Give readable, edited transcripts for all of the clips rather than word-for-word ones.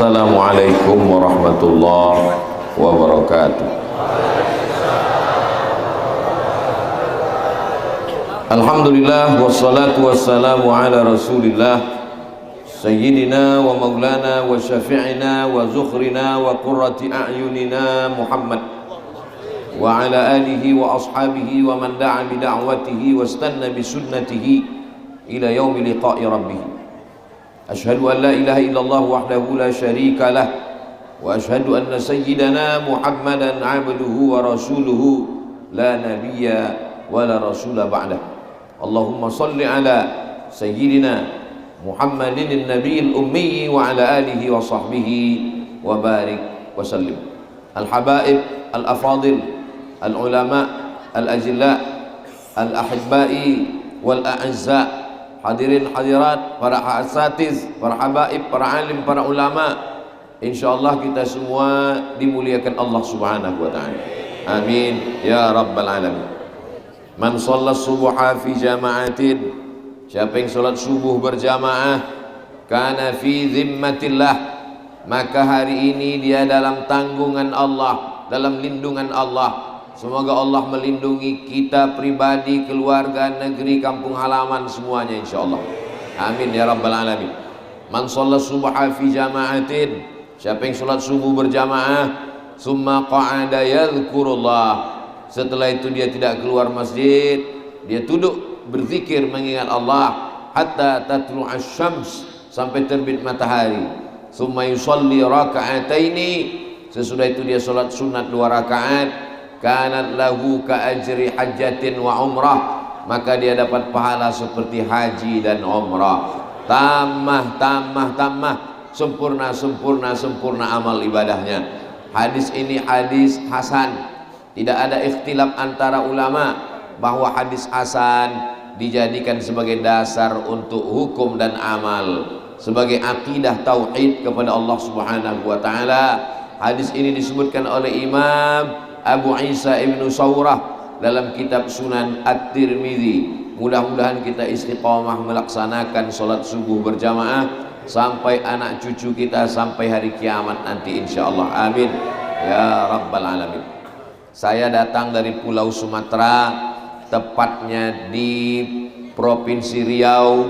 Assalamualaikum warahmatullahi wabarakatuh. Alhamdulillah wassalatu wassalamu ala rasulillah sayyidina wa maulana wa syafi'ina wa zukhrina wa qurrati a'yunina Muhammad wa ala alihi wa ashabihi wa man da'a bi da'watihi wa istanna bi sunnatihi ila yaumi liqa'i rabbih. Asyhadu an la ilaha illallah wahdahu la syarika lah wa asyhadu anna sayyidana Muhammadan abduhu wa rasuluhu la nabiyya wa la rasula ba'dah. Allahumma salli ala sayyidina Muhammadin nabiyil ummi wa ala alihi wa sahbihi wa barik wa sallim. Al-habaib, al-afadil, al-ulama, al-ajilla, al-ahibbai wal-a'azza, hadirin hadirat, para asatiz, para habaib, para alim, para ulama, insyaallah kita semua dimuliakan Allah subhanahu wa ta'ala. Amin ya rabbal alamin. Man shalla subuha fi jama'atin, siapa yang sholat subuh berjamaah, kana fi zimmatillah, maka hari ini dia dalam tanggungan Allah, dalam lindungan Allah. Semoga Allah melindungi kita pribadi, keluarga, negeri, kampung halaman, semuanya insyaallah. Amin ya rabbal alamin. Man shalla subha fi jama'atin, siapa yang sholat subuh berjamaah, summa qa'ada yadhkurullah, setelah itu dia tidak keluar masjid, dia duduk berzikir mengingat Allah, hatta tatlu'asy syams, sampai terbit matahari. Summa yusalli raka'ataini, sesudah itu dia sholat sunat 2 rakaat, kanat lahu ka ajri hajjatin wa umrah, maka dia dapat pahala seperti haji dan umrah. Tamah, sempurna amal ibadahnya. Hadis ini hadis hasan, tidak ada ikhtilaf antara ulama bahwa hadis hasan dijadikan sebagai dasar untuk hukum dan amal, sebagai akidah tauhid kepada Allah subhanahu wa ta'ala. Hadis ini disebutkan oleh Imam Abu Isa ibnu Sawrah dalam kitab Sunan At-Tirmidzi. Mudah-mudahan kita istiqamah melaksanakan sholat subuh berjamaah sampai anak cucu kita sampai hari kiamat nanti insyaallah. Amin ya rabbal alamin. Saya datang dari Pulau Sumatera, tepatnya di Provinsi Riau.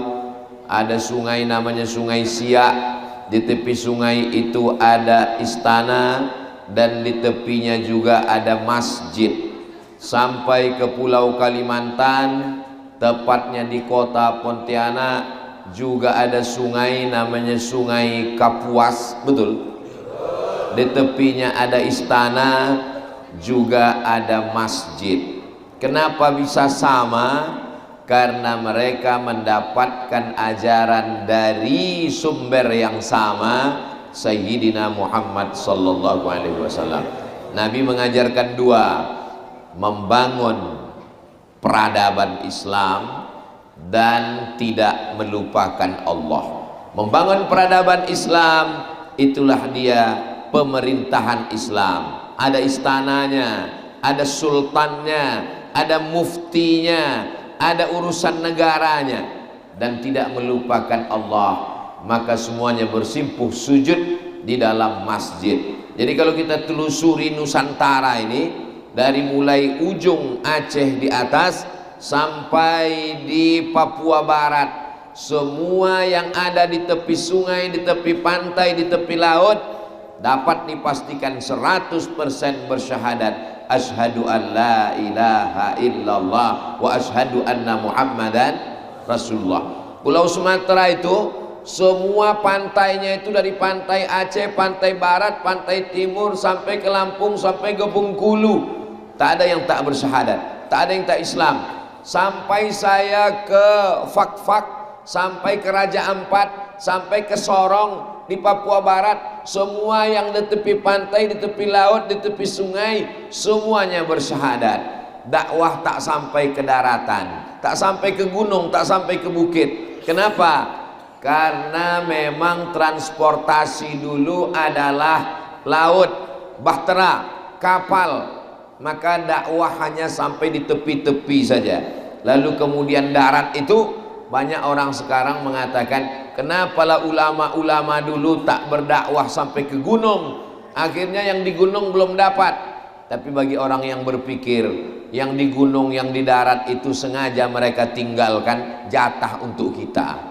Ada sungai namanya Sungai Siak. Di tepi sungai itu ada istana, dan di tepinya juga ada masjid. Sampai ke Pulau Kalimantan, tepatnya di kota Pontianak, juga ada sungai namanya Sungai Kapuas, betul? Di tepinya ada istana, juga ada masjid. Kenapa bisa sama? Karena mereka mendapatkan ajaran dari sumber yang sama, Sayyidina Muhammad sallallahu alaihi wasallam. Nabi mengajarkan 2, membangun peradaban Islam dan tidak melupakan Allah. Membangun peradaban Islam, itulah dia pemerintahan Islam. Ada istananya, ada sultannya, ada muftinya, ada urusan negaranya, dan tidak melupakan Allah. Maka semuanya bersimpuh sujud di dalam masjid. Jadi kalau kita telusuri Nusantara ini, dari mulai ujung Aceh di atas sampai di Papua Barat, semua yang ada di tepi sungai, di tepi pantai, di tepi laut, dapat dipastikan 100% bersyahadat asyhadu an la ilaha illallah wa asyhadu anna Muhammadan Rasulullah. Pulau Sumatera itu semua pantainya itu, dari pantai Aceh, pantai Barat, pantai Timur, sampai ke Lampung, sampai ke Bengkulu, tak ada yang tak bersyahadat, tak ada yang tak Islam. Sampai saya ke Fak-Fak, sampai ke Raja Ampat, sampai ke Sorong di Papua Barat, semua yang di tepi pantai, di tepi laut, di tepi sungai, semuanya bersyahadat. Dakwah tak sampai ke daratan, tak sampai ke gunung, tak sampai ke bukit. Kenapa? Karena memang transportasi dulu adalah laut, bahtera, kapal, maka dakwah hanya sampai di tepi-tepi saja. Lalu kemudian darat itu banyak orang sekarang mengatakan, kenapalah ulama-ulama dulu tak berdakwah sampai ke gunung, akhirnya yang di gunung belum dapat. Tapi bagi orang yang berpikir, yang di gunung, yang di darat itu sengaja mereka tinggalkan jatah untuk kita.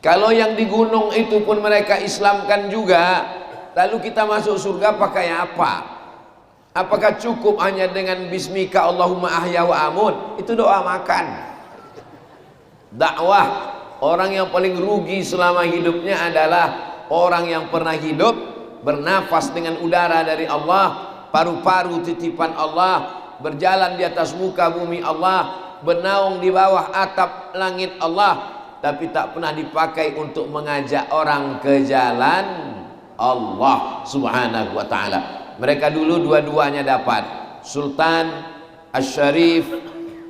Kalau yang di gunung itu pun mereka Islamkan juga, lalu kita masuk surga pakai apa? Apakah cukup hanya dengan bismika Allahumma ahya wa amut? Itu doa makan. Dakwah, orang yang paling rugi selama hidupnya adalah orang yang pernah hidup bernafas dengan udara dari Allah, paru-paru titipan Allah, berjalan di atas muka bumi Allah, bernaung di bawah atap langit Allah, tapi tak pernah dipakai untuk mengajak orang ke jalan Allah subhanahu wa ta'ala. Mereka dulu dua-duanya dapat. Sultan Asy-Syarif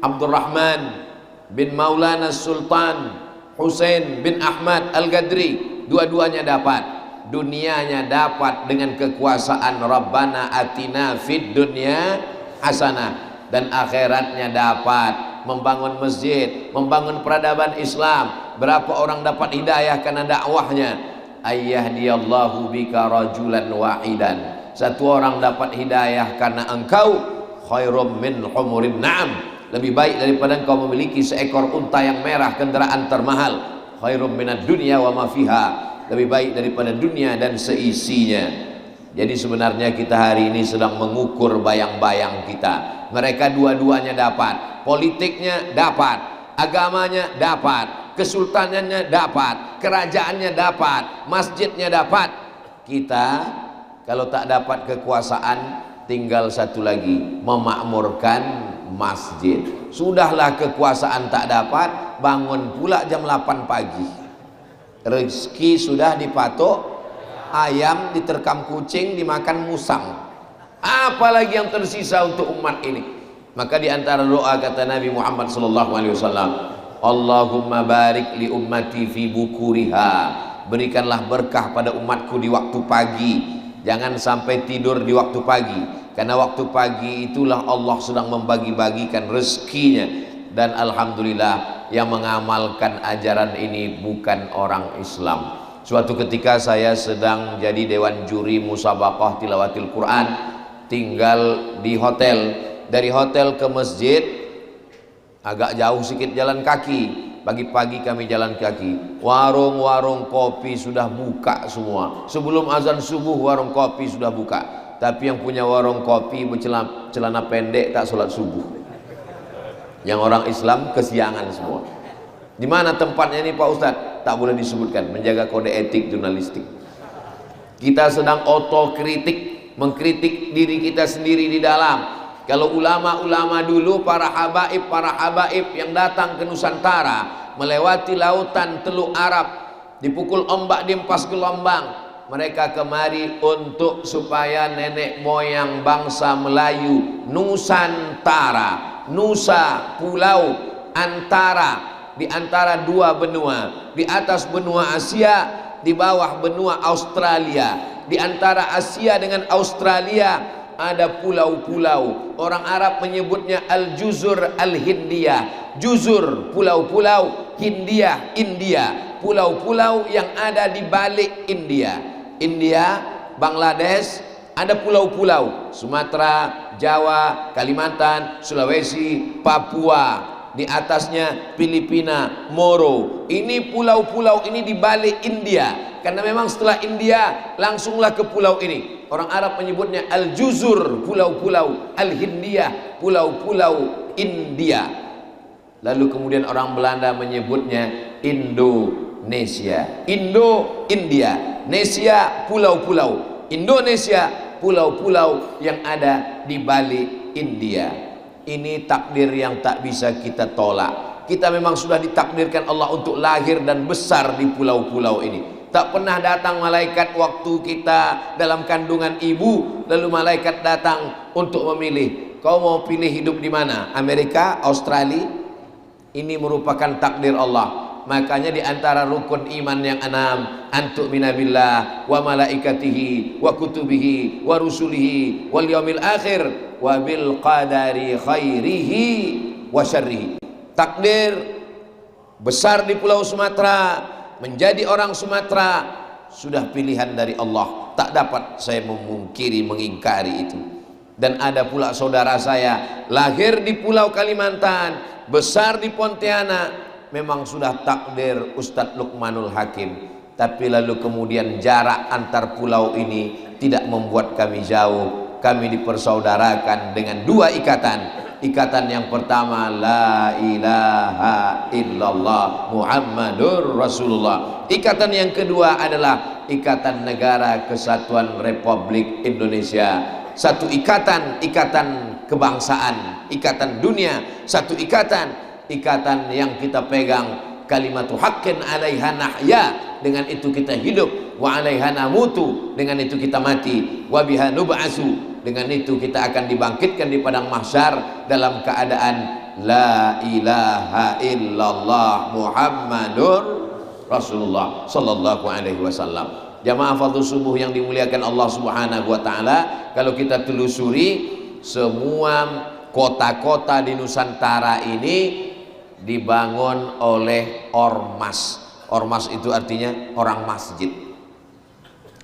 Abdurrahman bin Maulana Sultan Husain bin Ahmad Al-Gadri, dua-duanya dapat. Dunianya dapat dengan kekuasaan Rabbana atina fid dunya hasanah, dan akhiratnya dapat membangun masjid, membangun peradaban Islam. Berapa orang dapat hidayah karena dakwahnya? Ayyahdiyallahu bika rajulan wahidan. Satu orang dapat hidayah karena engkau, khairum min humurin na'am, lebih baik daripada engkau memiliki seekor unta yang merah, kendaraan termahal. Khairum minad dunya wa ma fiha, lebih baik daripada dunia dan seisinya. Jadi sebenarnya kita hari ini sedang mengukur bayang-bayang kita. Mereka dua-duanya dapat, politiknya dapat, agamanya dapat, kesultanannya dapat, kerajaannya dapat, masjidnya dapat. Kita kalau tak dapat kekuasaan, tinggal satu lagi, memakmurkan masjid. Sudahlah kekuasaan tak dapat, bangun pula jam 8 pagi. Rezeki sudah dipatok, ayam diterkam kucing, dimakan musang. Apalagi yang tersisa untuk umat ini? Maka di antara doa kata Nabi Muhammad SAW, Allahumma barik li ummati fi bukuriha, berikanlah berkah pada umatku di waktu pagi. Jangan sampai tidur di waktu pagi, karena waktu pagi itulah Allah sedang membagi-bagikan rezekinya. Dan alhamdulillah yang mengamalkan ajaran ini bukan orang Islam. Suatu ketika saya sedang jadi dewan juri musabaqah tilawatil Quran, tinggal di hotel. Dari hotel ke masjid agak jauh sedikit jalan kaki. Pagi-pagi kami jalan kaki. Warung-warung kopi sudah buka semua. Sebelum azan subuh warung kopi sudah buka. Tapi yang punya warung kopi bercelana pendek tak sholat subuh. Yang orang Islam kesiangan semua. Di mana tempatnya ini Pak Ustadz? Tak boleh disebutkan, menjaga kode etik jurnalistik. Kita sedang otokritik, mengkritik diri kita sendiri di dalam. Kalau ulama-ulama dulu, para habaib yang datang ke Nusantara, melewati lautan Teluk Arab, dipukul ombak, diempas gelombang, mereka kemari untuk supaya nenek moyang bangsa Melayu Nusantara, Nusa pulau antara, di antara dua benua, di atas benua Asia, di bawah benua Australia, di antara Asia dengan Australia ada pulau-pulau. Orang Arab menyebutnya Al-Juzur Al-Hindiyah. Juzur, pulau-pulau, Hindia, India, pulau-pulau yang ada di balik India. India, Bangladesh, ada pulau-pulau, Sumatera, Jawa, Kalimantan, Sulawesi, Papua. Di atasnya Filipina, Moro. Ini pulau-pulau ini di balik India. Karena memang setelah India langsunglah ke pulau ini. Orang Arab menyebutnya Al-Juzur, pulau-pulau, Al-Hindiyah, pulau-pulau India. Lalu kemudian orang Belanda menyebutnya Indonesia. India, Nesia, pulau-pulau. Indonesia, pulau-pulau yang ada di balik India. Ini takdir yang tak bisa kita tolak. Kita memang sudah ditakdirkan Allah untuk lahir dan besar di pulau-pulau ini. Tak pernah datang malaikat waktu kita dalam kandungan ibu, lalu malaikat datang untuk memilih. Kau mau pilih hidup di mana? Amerika, Australia? Ini merupakan takdir Allah. Makanya di antara rukun iman yang enam, antu'mina billah wa malaikatihi wa kutubihi wa rusulihi wal yaumil akhir wa bil qadari khairihi wa syarrihi. Takdir besar di Pulau Sumatera, menjadi orang Sumatera, sudah pilihan dari Allah. Tak dapat saya memungkiri, mengingkari itu. Dan ada pula saudara saya lahir di Pulau Kalimantan, besar di Pontianak, memang sudah takdir Ustadz Luqmanul Hakim. Tapi lalu kemudian jarak antar pulau ini tidak membuat kami jauh. Kami dipersaudarakan dengan dua ikatan. Ikatan yang pertama, la ilaha illallah Muhammadur Rasulullah. Ikatan yang kedua adalah Ikatan Negara Kesatuan Republik Indonesia. Satu ikatan, ikatan kebangsaan, ikatan dunia. Satu ikatan, ikatan yang kita pegang, kalimatu haqqin 'alaiha nahya, dengan itu kita hidup, wa 'alaiha namutu, dengan itu kita mati, wa biha nub'atsu, dengan itu kita akan dibangkitkan di padang mahsyar dalam keadaan la ilaha illallah Muhammadur Rasulullah sallallahu alaihi wasallam. Jamaah fardhu subuh yang dimuliakan Allah Subhanahu wa taala, kalau kita telusuri semua kota-kota di Nusantara ini dibangun oleh ormas. Ormas itu artinya orang masjid.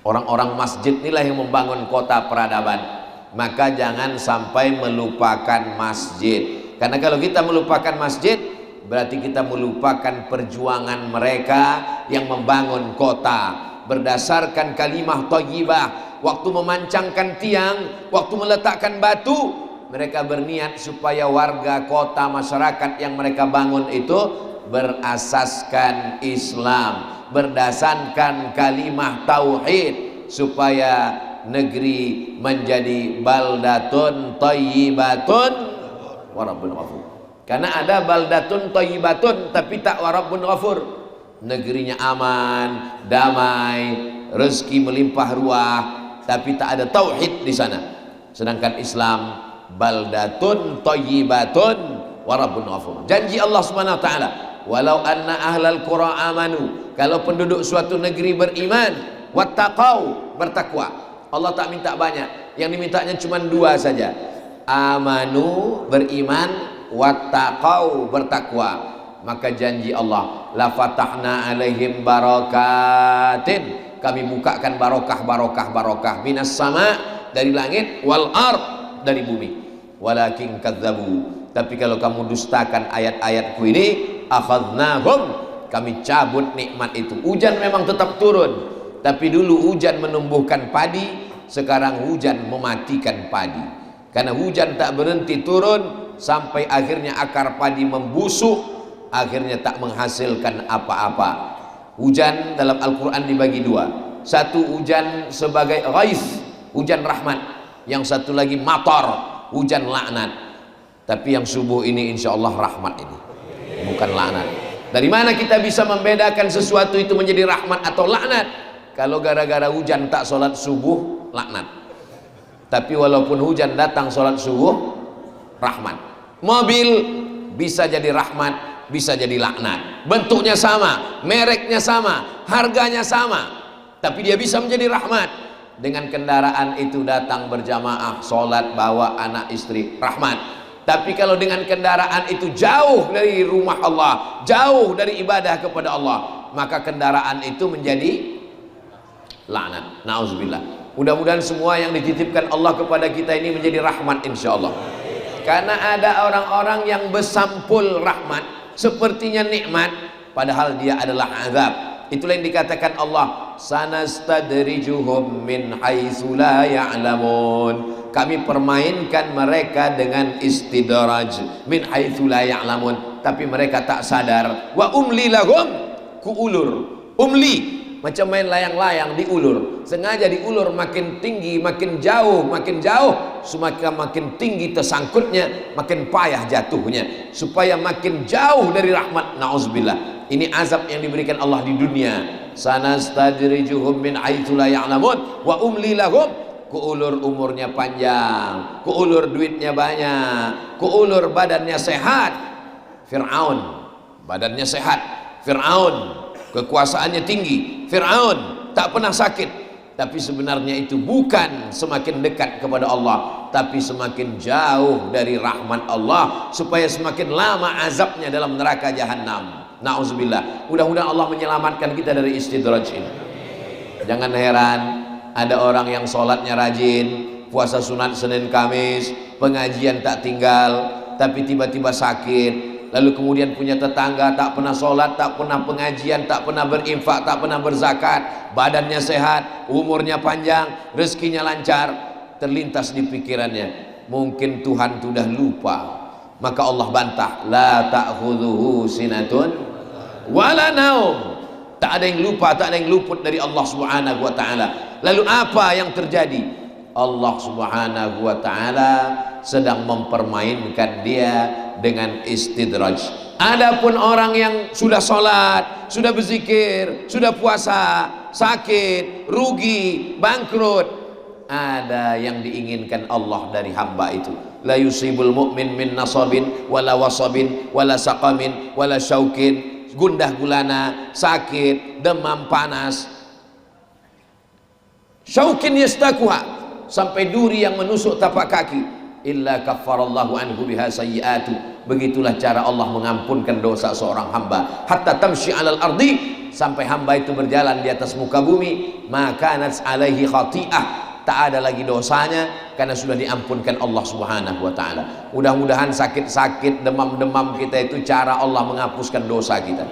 Orang-orang masjid inilah yang membangun kota peradaban. Maka jangan sampai melupakan masjid, karena kalau kita melupakan masjid berarti kita melupakan perjuangan mereka yang membangun kota berdasarkan kalimah thayyibah. Waktu memancangkan tiang, waktu meletakkan batu, mereka berniat supaya warga kota, masyarakat yang mereka bangun itu berasaskan Islam, berdasarkan kalimah tauhid, supaya negeri menjadi baldatun thayyibatun wa rabbun ghafur. Karena ada baldatun thayyibatun tapi tak wa rabbun ghafur. Negerinya aman, damai, rezeki melimpah ruah, tapi tak ada tauhid di sana. Sedangkan Islam baldatun thayyibatun wa rabbun ghafur. Janji Allah Subhanahu wa taala, walau anna ahlal qura amanu, kalau penduduk suatu negeri beriman, wattaqau, bertakwa. Allah tak minta banyak, yang dimintanya cuma dua saja. Amanu, beriman, wattaqau, bertakwa. Maka janji Allah, la fatahna alaihim barakatin, kami bukakan barokah minas sama, dari langit, wal ard, dari bumi. Walakin kadzabu, tapi kalau kamu dustakan ayat-ayatku ini, akhadnahum, kami cabut nikmat itu. Hujan memang tetap turun, tapi dulu hujan menumbuhkan padi, sekarang hujan mematikan padi. Karena hujan tak berhenti turun sampai akhirnya akar padi membusuk, akhirnya tak menghasilkan apa-apa. Hujan dalam Al-Quran dibagi dua. Satu hujan sebagai ghais, hujan rahmat. Yang satu lagi matar, hujan laknat. Tapi yang subuh ini insya Allah rahmat ini, bukan laknat. Dari mana kita bisa membedakan sesuatu itu menjadi rahmat atau laknat? Kalau gara-gara hujan tak sholat subuh, laknat. Tapi walaupun hujan datang sholat subuh, rahmat. Mobil bisa jadi rahmat, bisa jadi laknat. Bentuknya sama, mereknya sama, harganya sama, tapi dia bisa menjadi rahmat. Dengan kendaraan itu datang berjamaah, sholat, bawa anak istri, rahmat. Tapi kalau dengan kendaraan itu jauh dari rumah Allah, jauh dari ibadah kepada Allah, maka kendaraan itu menjadi laknat. Nauzubillah. Mudah-mudahan semua yang dititipkan Allah kepada kita ini menjadi rahmat insyaallah. Karena ada orang-orang yang besampul rahmat, sepertinya nikmat, padahal dia adalah azab. Itulah yang dikatakan Allah, sanastadrijuhum min haitsu la ya'lamun. Kami permainkan mereka dengan istidraj, min haitsu la ya'lamun, tapi mereka tak sadar. Wa umli lahum, kuulur. Umli, macam main layang-layang, diulur, sengaja diulur makin tinggi, makin jauh, semakin makin tinggi tersangkutnya, makin payah jatuhnya, supaya makin jauh dari rahmat. Nauzubillah. Ini azab yang diberikan Allah di dunia. Sanastadrijuhum min haitsu la ya'lamun wa umli lahum, kuulur umurnya panjang, kuulur duitnya banyak, kuulur badannya sehat. Fir'aun badannya sehat, Fir'aun kekuasaannya tinggi, Fir'aun tak pernah sakit, tapi sebenarnya itu bukan semakin dekat kepada Allah, tapi semakin jauh dari rahmat Allah, supaya semakin lama azabnya dalam neraka jahanam. Nauzubillah. Mudah-mudahan Allah menyelamatkan kita dari istidraj ini. Jangan heran ada orang yang sholatnya rajin, puasa sunat Senin Kamis, pengajian tak tinggal, tapi tiba-tiba sakit. Lalu kemudian punya tetangga tak pernah sholat, tak pernah pengajian, tak pernah berinfak, tak pernah berzakat, badannya sehat, umurnya panjang, rezekinya lancar. Terlintas di pikirannya, mungkin Tuhan sudah lupa. Maka Allah bantah, la ta'khudhuhu sinatun wala naum. Tak ada yang lupa, tak ada yang luput dari Allah Subhanahu wa taala. Lalu apa yang terjadi? Allah Subhanahu wa taala sedang mempermainkan dia dengan istidraj. Adapun orang yang sudah sholat, sudah berzikir, sudah puasa, sakit, rugi, bangkrut, ada yang diinginkan Allah dari hamba itu. La yusibul mu'min min nasabin wala wasabin wala saqamin wala syaukin, gundah gulana, sakit, demam panas, syaukin yastakuha, sampai duri yang menusuk tapak kaki, illa kaffarallahu anhu biha sayyi'atu. Begitulah cara Allah mengampunkan dosa seorang hamba, hatta tamshi 'alal ardi, sampai hamba itu berjalan di atas muka bumi, maka nas alaihi khati'ah, tak ada lagi dosanya karena sudah diampunkan Allah Subhanahu wa taala. Mudah-mudahan sakit-sakit, demam-demam kita itu cara Allah menghapuskan dosa kita.